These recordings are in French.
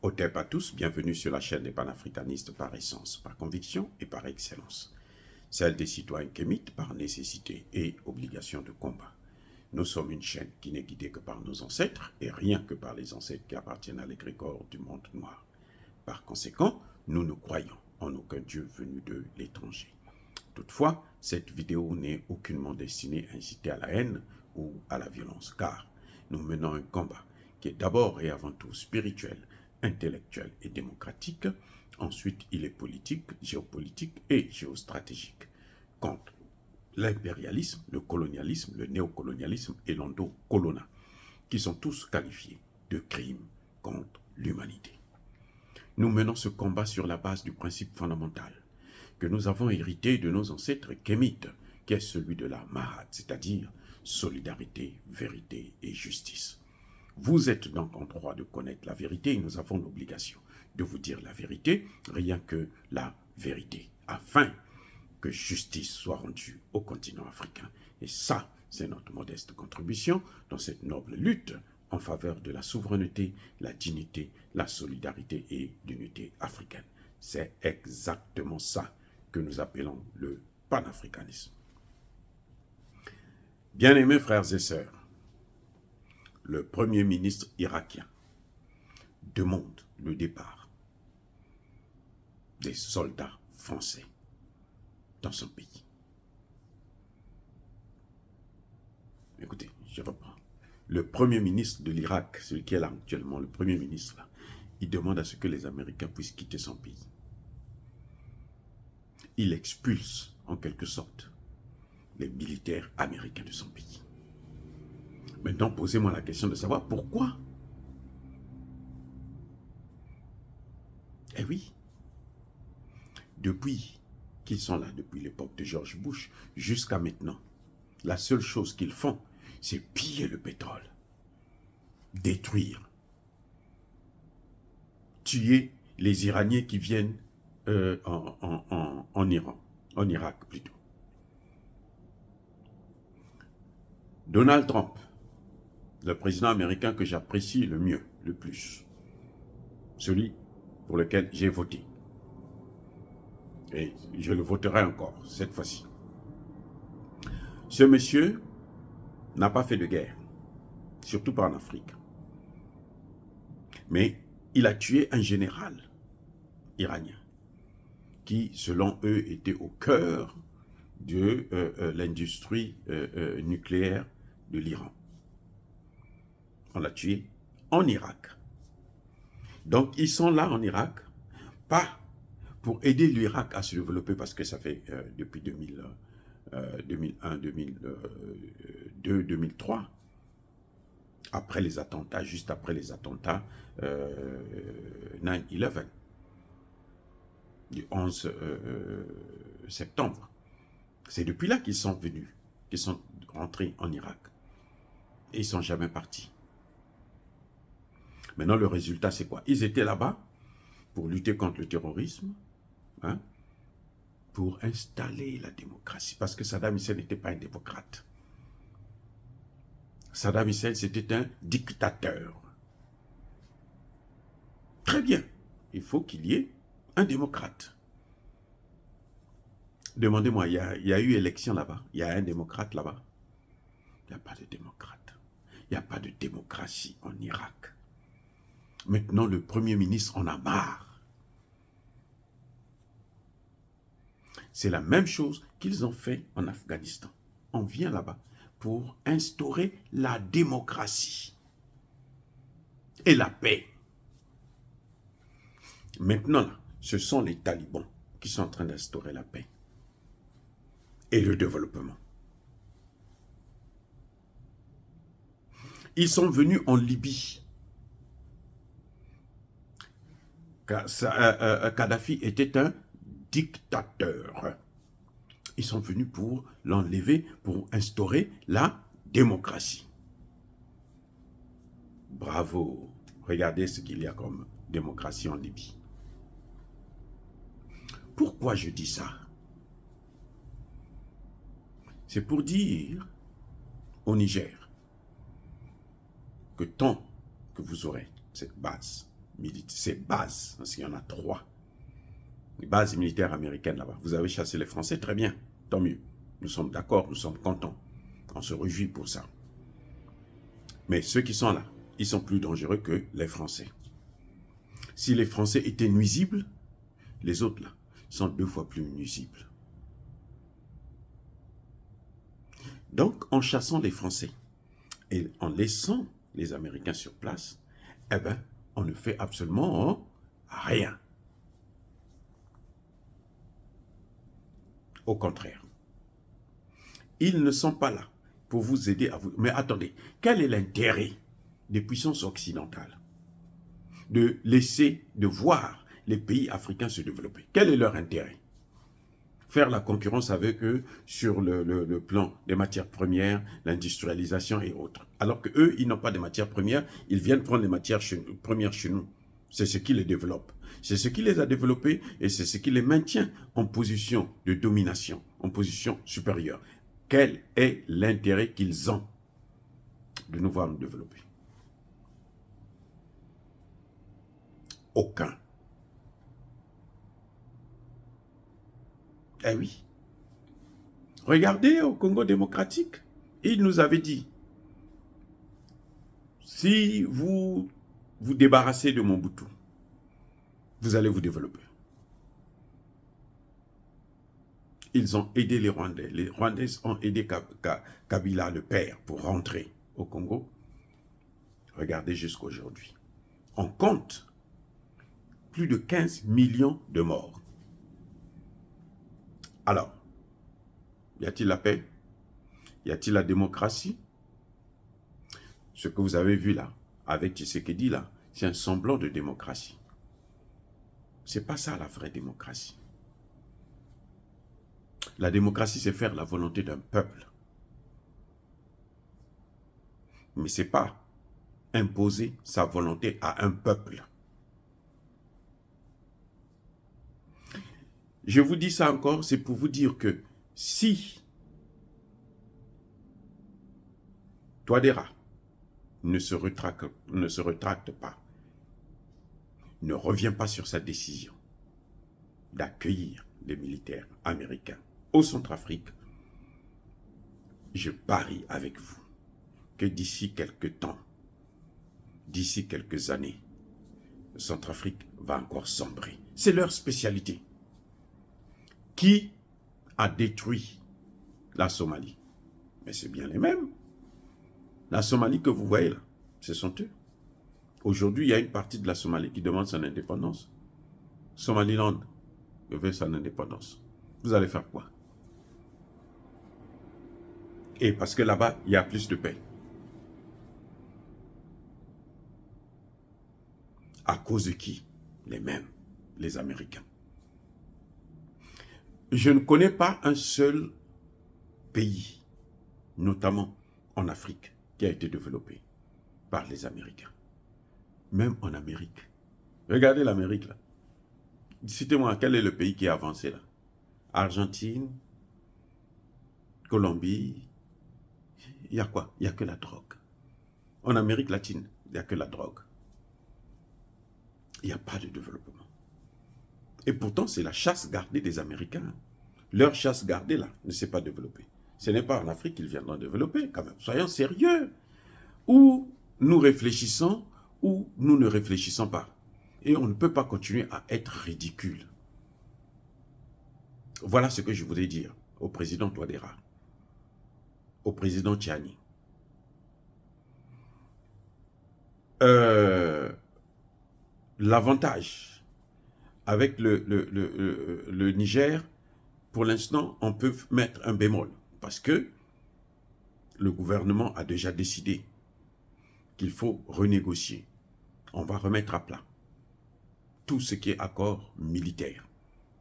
Otep à tous, bienvenue sur la chaîne des panafricanistes par essence, par conviction et par excellence. Celle des citoyens kémites par nécessité et obligation de combat. Nous sommes une chaîne qui n'est guidée que par nos ancêtres et rien que par les ancêtres qui appartiennent à l'égrégore du monde noir. Par conséquent, nous ne croyons en aucun Dieu venu de l'étranger. Toutefois, cette vidéo n'est aucunement destinée à inciter à la haine ou à la violence, car nous menons un combat qui est d'abord et avant tout spirituel, intellectuel et démocratique. Ensuite, il est politique, géopolitique et géostratégique contre l'impérialisme, le colonialisme, le néocolonialisme et l'endocolona, qui sont tous qualifiés de crimes contre l'humanité. Nous menons ce combat sur la base du principe fondamental que nous avons hérité de nos ancêtres kémites, qui est celui de la Mahat, c'est-à-dire solidarité, vérité et justice. Vous êtes donc en droit de connaître la vérité et nous avons l'obligation de vous dire la vérité, rien que la vérité, afin que justice soit rendue au continent africain. Et ça, c'est notre modeste contribution dans cette noble lutte en faveur de la souveraineté, la dignité, la solidarité et l'unité africaine. C'est exactement ça que nous appelons le panafricanisme. Bien-aimés frères et sœurs, le Premier ministre irakien demande le départ des soldats français dans son pays. Écoutez, je reprends. Le Premier ministre de l'Irak, celui qui est là actuellement, le Premier ministre, là, il demande à ce que les Américains puissent quitter son pays. Il expulse, en quelque sorte, les militaires américains de son pays. Maintenant, posez-moi la question de savoir pourquoi. Eh oui, depuis qu'ils sont là, depuis l'époque de George Bush, jusqu'à maintenant, la seule chose qu'ils font, c'est piller le pétrole, détruire, tuer les Iraniens qui viennent en Iran, en Irak plutôt. Donald Trump, le président américain que j'apprécie le mieux, le plus, celui pour lequel j'ai voté. Et je le voterai encore, cette fois-ci. Ce monsieur n'a pas fait de guerre, surtout pas en Afrique. Mais il a tué un général iranien qui, selon eux, était au cœur de l'industrie nucléaire de l'Iran. On l'a tué en Irak. Donc, ils sont là en Irak, pas pour aider l'Irak à se développer, parce que ça fait depuis 2001, 2002, 2003, après les attentats, juste après les attentats 9/11, du 11 septembre. C'est depuis là qu'ils sont venus, qu'ils sont rentrés en Irak. Et ils ne sont jamais partis. Maintenant, le résultat, c'est quoi? Ils étaient là-bas pour lutter contre le terrorisme, hein, pour installer la démocratie. Parce que Saddam Hussein n'était pas un démocrate. Saddam Hussein, c'était un dictateur. Très bien. Il faut qu'il y ait un démocrate. Demandez-moi, il y a eu élection là-bas. Il y a un démocrate là-bas. Il n'y a pas de démocrate. Il n'y a pas de démocratie en Irak. Maintenant, le Premier ministre en a marre. C'est la même chose qu'ils ont fait en Afghanistan. On vient là-bas pour instaurer la démocratie et la paix. Maintenant, là, ce sont les talibans qui sont en train d'instaurer la paix et le développement. Ils sont venus en Libye. Kadhafi était un dictateur. Ils sont venus pour l'enlever, pour instaurer la démocratie. Bravo. Regardez ce qu'il y a comme démocratie en Libye. Pourquoi je dis ça? C'est pour dire au Niger que tant que vous aurez cette base ces bases, parce qu'il y en a 3, les bases militaires américaines là-bas. Vous avez chassé les Français, très bien, tant mieux. Nous sommes d'accord, nous sommes contents. On se réjouit pour ça. Mais ceux qui sont là, ils sont plus dangereux que les Français. Si les Français étaient nuisibles, les autres là sont 2 fois plus nuisibles. Donc, en chassant les Français et en laissant les Américains sur place, eh ben, on ne fait absolument rien. Au contraire. Ils ne sont pas là pour vous aider à vous... Mais attendez, quel est l'intérêt des puissances occidentales de laisser, de voir les pays africains se développer? Quel est leur intérêt? Faire la concurrence avec eux sur le plan des matières premières, l'industrialisation et autres. Alors qu'eux, ils n'ont pas de matières premières, ils viennent prendre les matières premières chez nous. C'est ce qui les développe. C'est ce qui les a développés et c'est ce qui les maintient en position de domination, en position supérieure. Quel est l'intérêt qu'ils ont de nous voir nous développer? Aucun. Eh oui. Regardez au Congo démocratique, il nous avait dit, si vous vous débarrassez de Mobutu, vous allez vous développer. Ils ont aidé les Rwandais. Les Rwandais ont aidé Kabila, le père, pour rentrer au Congo. Regardez jusqu'à aujourd'hui. On compte plus de 15 millions de morts. Alors, y a-t-il la paix? Y a-t-il la démocratie? Ce que vous avez vu là, avec Tshisekedi là, c'est un semblant de démocratie. C'est pas ça la vraie démocratie. La démocratie, c'est faire la volonté d'un peuple. Mais ce n'est pas imposer sa volonté à un peuple. Je vous dis ça encore, c'est pour vous dire que si Touadéra ne se rétracte pas, ne revient pas sur sa décision d'accueillir les militaires américains au Centrafrique, je parie avec vous que d'ici quelques temps, d'ici quelques années, le Centrafrique va encore sombrer. C'est leur spécialité. Qui a détruit la Somalie? Mais c'est bien les mêmes. La Somalie que vous voyez là, ce sont eux. Aujourd'hui, il y a une partie de la Somalie qui demande son indépendance. Somaliland veut son indépendance. Vous allez faire quoi? Et parce que là-bas, il y a plus de paix. À cause de qui? Les mêmes, les Américains. Je ne connais pas un seul pays, notamment en Afrique, qui a été développé par les Américains. Même en Amérique. Regardez l'Amérique là. Citez-moi, quel est le pays qui a avancé là? Argentine, Colombie, il y a quoi? Il n'y a que la drogue. En Amérique latine, il n'y a que la drogue. Il n'y a pas de développement. Et pourtant, c'est la chasse gardée des Américains. Leur chasse gardée, là, ne s'est pas développée. Ce n'est pas en Afrique qu'ils viendront développer, quand même. Soyons sérieux. Ou nous réfléchissons, ou nous ne réfléchissons pas. Et on ne peut pas continuer à être ridicule. Voilà ce que je voulais dire au président Touadéra, au président Tchani. L'avantage avec le Niger, pour l'instant, on peut mettre un bémol. Parce que le gouvernement a déjà décidé qu'il faut renégocier. On va remettre à plat tout ce qui est accord militaire.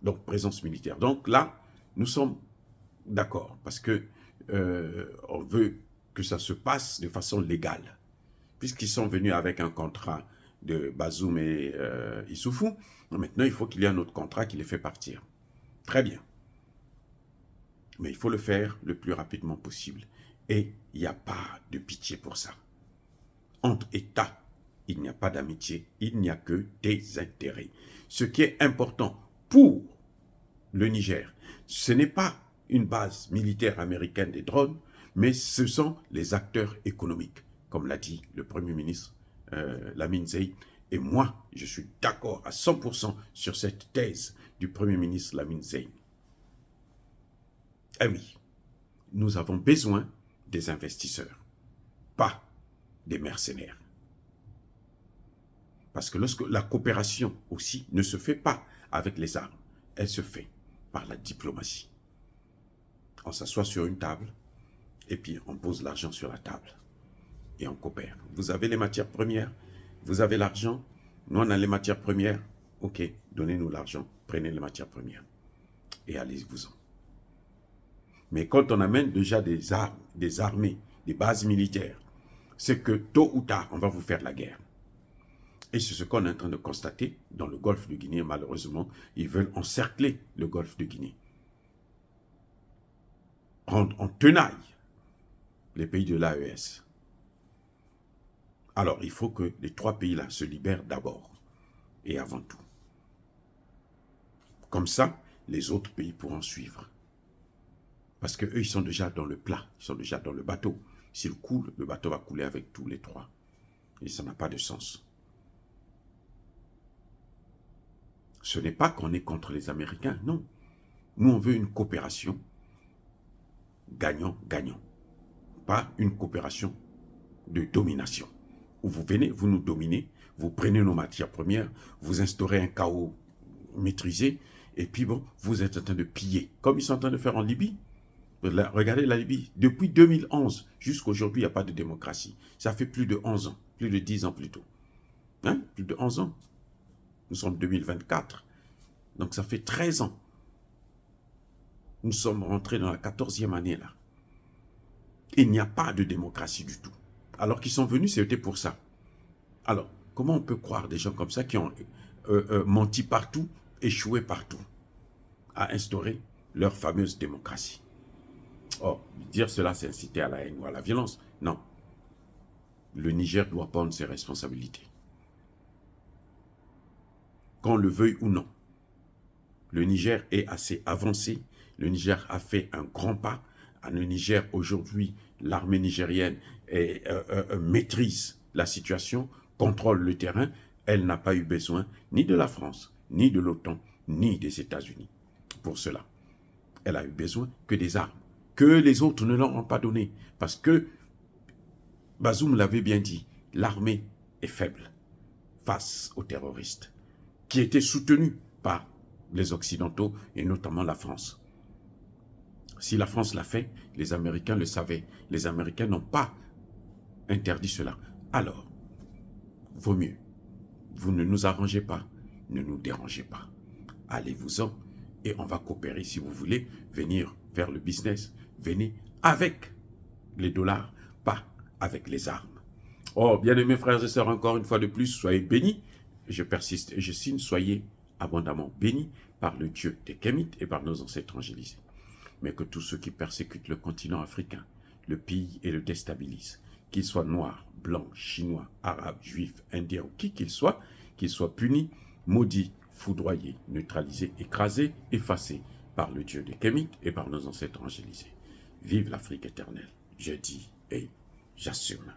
Donc, présence militaire. Donc là, nous sommes d'accord. Parce que on veut que ça se passe de façon légale. Puisqu'ils sont venus avec un contrat de Bazoum et Issoufou, maintenant il faut qu'il y ait un autre contrat qui les fait partir. Très bien. Mais il faut le faire le plus rapidement possible. Et il n'y a pas de pitié pour ça. Entre États, il n'y a pas d'amitié, il n'y a que des intérêts. Ce qui est important pour le Niger, ce n'est pas une base militaire américaine des drones, mais ce sont les acteurs économiques, comme l'a dit le Premier ministre Lamine Zeï. Et moi, je suis d'accord à 100% sur cette thèse du Premier ministre Lamine Zeï. Eh oui, nous avons besoin des investisseurs, pas des mercenaires. Parce que lorsque la coopération aussi ne se fait pas avec les armes, elle se fait par la diplomatie. On s'assoit sur une table et puis on pose l'argent sur la table et on coopère. Vous avez les matières premières, vous avez l'argent, nous on a les matières premières, ok, donnez-nous l'argent, prenez les matières premières et allez-vous-en. Mais quand on amène déjà des armes, des armées, des bases militaires, c'est que tôt ou tard, on va vous faire la guerre. Et c'est ce qu'on est en train de constater dans le golfe de Guinée. Malheureusement, ils veulent encercler le golfe de Guinée. Prendre en tenaille les pays de l'AES. Alors, il faut que les 3 pays-là se libèrent d'abord et avant tout. Comme ça, les autres pays pourront suivre. Parce qu'eux, ils sont déjà dans le plat, ils sont déjà dans le bateau. S'il coule, le bateau va couler avec tous les 3. Et ça n'a pas de sens. Ce n'est pas qu'on est contre les Américains, non. Nous, on veut une coopération gagnant-gagnant. Pas une coopération de domination. Où vous venez, vous nous dominez, vous prenez nos matières premières, vous instaurez un chaos maîtrisé, et puis bon, vous êtes en train de piller, comme ils sont en train de faire en Libye. Regardez la Libye, depuis 2011 jusqu'à aujourd'hui, il n'y a pas de démocratie. Ça fait plus de 11 ans, plus de 10 ans plutôt. Hein? Plus de 11 ans. Nous sommes en 2024. Donc ça fait 13 ans. Nous sommes rentrés dans la 14e année là. Il n'y a pas de démocratie du tout. Alors qu'ils sont venus, c'était pour ça. Alors, comment on peut croire des gens comme ça qui ont menti partout, échoué partout, à instaurer leur fameuse démocratie? Oh, dire cela, c'est inciter à la haine ou à la violence. Non. Le Niger doit prendre ses responsabilités. Qu'on le veuille ou non. Le Niger est assez avancé. Le Niger a fait un grand pas. Le Niger, aujourd'hui, l'armée nigérienne maîtrise la situation, contrôle le terrain. Elle n'a pas eu besoin ni de la France, ni de l'OTAN, ni des États-Unis pour cela. Elle a eu besoin que des armes, que les autres ne leur ont pas donné. Parce que, Bazoum l'avait bien dit, l'armée est faible face aux terroristes, qui étaient soutenus par les Occidentaux et notamment la France. Si la France l'a fait, les Américains le savaient. Les Américains n'ont pas interdit cela. Alors, vaut mieux. Vous ne nous arrangez pas, ne nous dérangez pas. Allez-vous-en et on va coopérer. Si vous voulez venir faire le business, venez avec les dollars, pas avec les armes. Oh, bien-aimés frères et sœurs, encore une fois de plus, soyez bénis. Je persiste et je signe, soyez abondamment bénis par le Dieu des Kémites et par nos ancêtres angélisés. Mais que tous ceux qui persécutent le continent africain, le pillent et le déstabilisent, qu'ils soient noirs, blancs, chinois, arabes, juifs, indiens ou qui qu'ils soient punis, maudits, foudroyés, neutralisés, écrasés, effacés par le Dieu des Kémites et par nos ancêtres angélisés. Vive l'Afrique éternelle, je dis et j'assume.